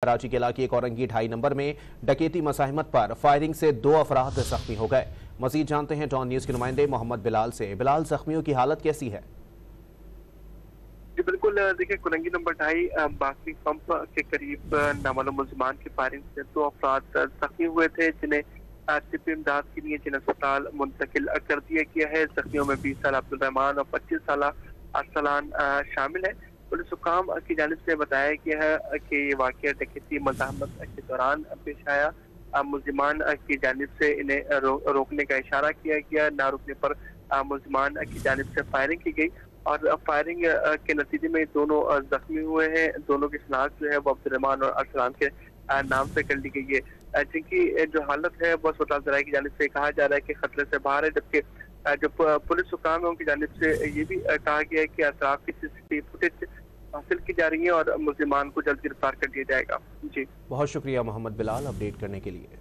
कराची के इलाके कोरंगी 2.5 नंबर में डकैती मसाहिमत पर फायरिंग से 2 अफराद जख्मी हो गए। मजीद जानते हैं डॉन न्यूज़ के नुमाइंदे मोहम्मद बिलाल से। बिलाल, जख्मियों की हालत कैसी है? जी बिल्कुल, देखिए कोरंगी नंबर 2.5 बाकरी पंप के करीब नामालूम मुलजिमान की फायरिंग से 2 अफराद जख्मी हुए थे, जिन्हें तिब्बी इमदाद के लिए जिला अस्पताल मुंतकिल कर दिया गया है। जख्मियों में 20 साल अब्दुल रहमान और 25 साल अरसलान शामिल है। पुलिस हुकाम की जानिब से बताया गया है कि ये वाक़या डकैती मज़ाहमत के दौरान पेश आया। मुलजिमान की जानिब से इन्हें रोकने का इशारा किया गया। ना रुकने पर मुलजिमान की जानिब से फायरिंग की गई और फायरिंग के नतीजे में दोनों जख्मी हुए हैं। दोनों की शनाख्त जो है वो अब्दुल रहमान और अरसलान के नाम से कर ली गई है, जिनकी जो हालत है वो अस्पताल ज़राए की जानिब से कहा जा रहा है कि खतरे से बाहर है। जबकि जो पुलिस हुकाम है उनकी जानिब से ये भी कहा गया है कि अतराफ की CCTV फुटेज हासिल की जा रही है और मुलजिमान को जल्द गिरफ्तार कर दिया जाएगा। जी, बहुत शुक्रिया मोहम्मद बिलाल अपडेट करने के लिए।